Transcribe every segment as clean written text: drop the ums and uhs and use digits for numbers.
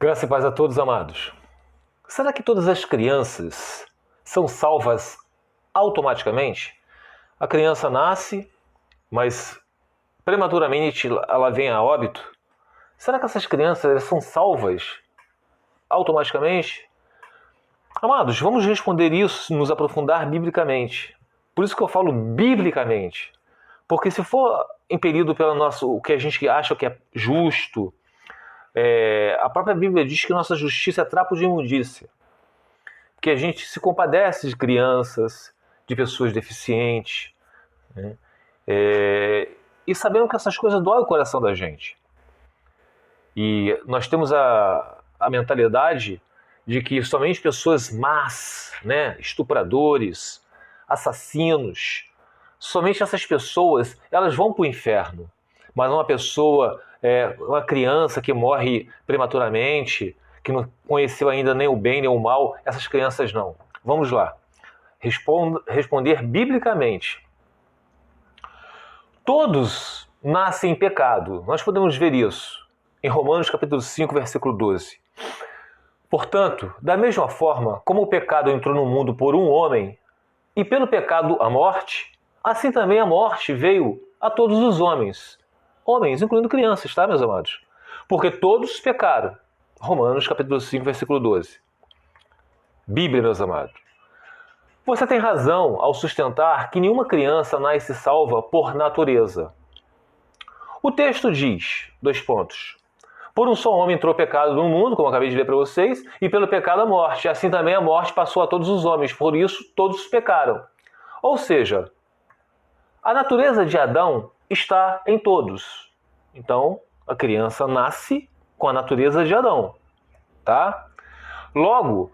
Graça e paz a todos, amados. Será que todas as crianças são salvas automaticamente? A criança nasce, mas prematuramente ela vem a óbito. Será que essas crianças são salvas automaticamente? Amados, vamos responder isso, nos aprofundar biblicamente. Por isso que eu falo biblicamente. Porque se for impelido pelo o que a gente acha que é justo, a própria Bíblia diz que nossa justiça é trapo de imundícia. Que a gente se compadece de crianças, de pessoas deficientes, né? E sabendo que essas coisas doem o coração da gente. E nós temos a mentalidade de que somente pessoas más, né, estupradores, assassinos, somente essas pessoas elas vão para o inferno. Mas uma criança que morre prematuramente, que não conheceu ainda nem o bem nem o mal, essas crianças não. Vamos lá. Responder biblicamente. Todos nascem em pecado. Nós podemos ver isso em Romanos capítulo 5, versículo 12. Portanto, da mesma forma como o pecado entrou no mundo por um homem, e pelo pecado a morte, assim também a morte veio a todos os homens. Homens, incluindo crianças, tá, meus amados? Porque todos pecaram. Romanos capítulo 5, versículo 12. Bíblia, meus amados. Você tem razão ao sustentar que nenhuma criança nasce salva por natureza. O texto diz, 2 pontos. Por um só homem entrou o pecado no mundo, como eu acabei de ler para vocês, e pelo pecado a morte. Assim também a morte passou a todos os homens, por isso todos pecaram. Ou seja, a natureza de Adão está em todos. Então, a criança nasce com a natureza de Adão, tá? Logo,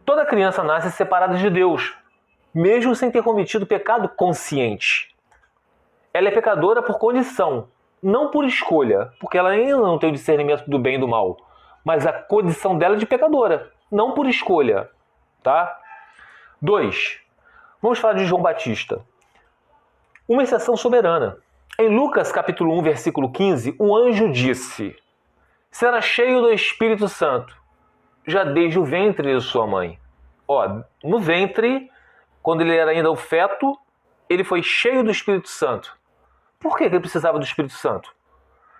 toda criança nasce separada de Deus, mesmo sem ter cometido pecado consciente. Ela é pecadora por condição, não por escolha, porque ela ainda não tem o discernimento do bem e do mal, mas a condição dela é de pecadora, não por escolha, tá? 2. Vamos falar de João Batista. Uma exceção soberana. Em Lucas capítulo 1, versículo 15, um anjo disse: será cheio do Espírito Santo, já desde o ventre de sua mãe. No ventre, quando ele era ainda o feto, ele foi cheio do Espírito Santo. Por que ele precisava do Espírito Santo?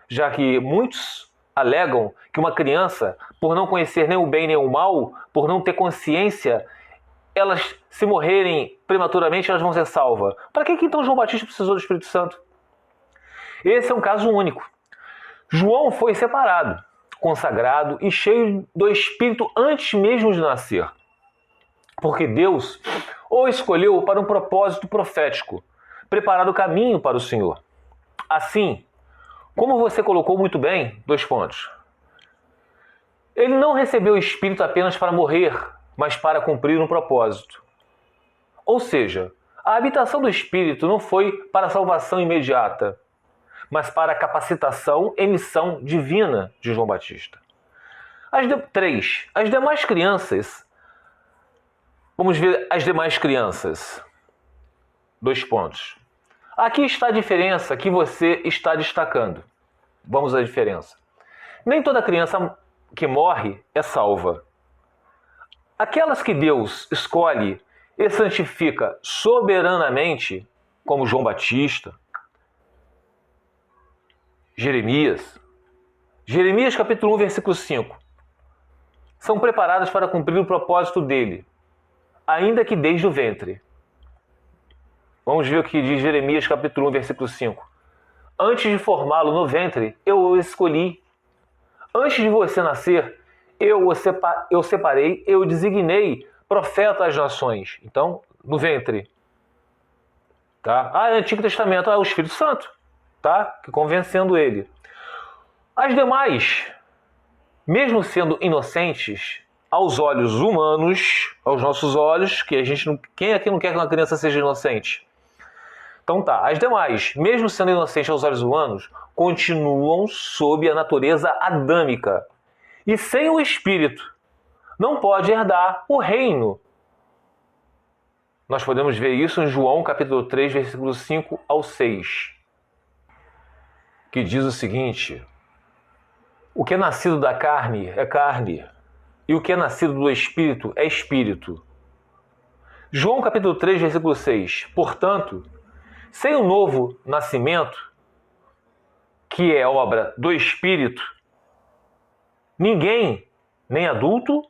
Já que muitos alegam que uma criança, por não conhecer nem o bem nem o mal, por não ter consciência, elas, se morrerem prematuramente, elas vão ser salvas. Para que então João Batista precisou do Espírito Santo? Esse é um caso único. João foi separado, consagrado e cheio do Espírito antes mesmo de nascer. Porque Deus o escolheu para um propósito profético, preparar o caminho para o Senhor. Assim, como você colocou muito bem, 2 pontos. Ele não recebeu o Espírito apenas para morrer, mas para cumprir um propósito. Ou seja, a habitação do Espírito não foi para a salvação imediata, mas para a capacitação e missão divina de João Batista. 3. As demais crianças. Vamos ver as demais crianças. 2 pontos. Aqui está a diferença que você está destacando. Vamos à diferença. Nem toda criança que morre é salva. Aquelas que Deus escolhe e santifica soberanamente, como João Batista, Jeremias capítulo 1, versículo 5, são preparadas para cumprir o propósito dele, ainda que desde o ventre. Vamos ver o que diz Jeremias capítulo 1, versículo 5. Antes de formá-lo no ventre, eu o escolhi. Antes de você nascer, eu separei, eu designei profeta às nações. Então, no ventre. Tá? Antigo Testamento, o Espírito Santo, tá? Que convencendo ele. As demais, mesmo sendo inocentes, aos olhos humanos, aos nossos olhos, que a gente não, quem aqui não quer que uma criança seja inocente? Então tá, as demais, mesmo sendo inocentes aos olhos humanos, continuam sob a natureza adâmica. E sem o Espírito, não pode herdar o reino. Nós podemos ver isso em João capítulo 3, versículos 5 ao 6, que diz o seguinte: O que é nascido da carne é carne, e o que é nascido do Espírito é Espírito. João capítulo 3, versículo 6. Portanto, sem o novo nascimento, que é obra do Espírito, ninguém, nem adulto,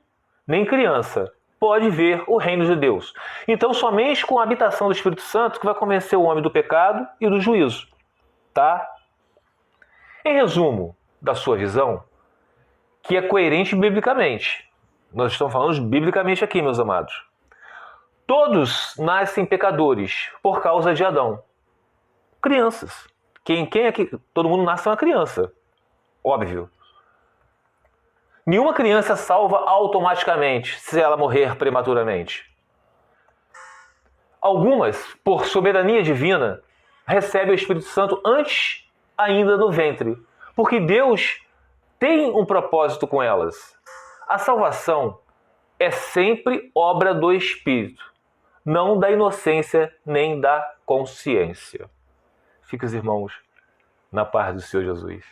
nem criança, pode ver o reino de Deus. Então, somente com a habitação do Espírito Santo que vai convencer o homem do pecado e do juízo. Tá? Em resumo da sua visão, que é coerente biblicamente. Nós estamos falando biblicamente aqui, meus amados. Todos nascem pecadores por causa de Adão. Crianças. Quem é que... Todo mundo nasce uma criança. Óbvio. Nenhuma criança salva automaticamente se ela morrer prematuramente. Algumas, por soberania divina, recebem o Espírito Santo antes ainda no ventre. Porque Deus tem um propósito com elas. A salvação é sempre obra do Espírito, não da inocência nem da consciência. Fique os irmãos na paz do Senhor Jesus.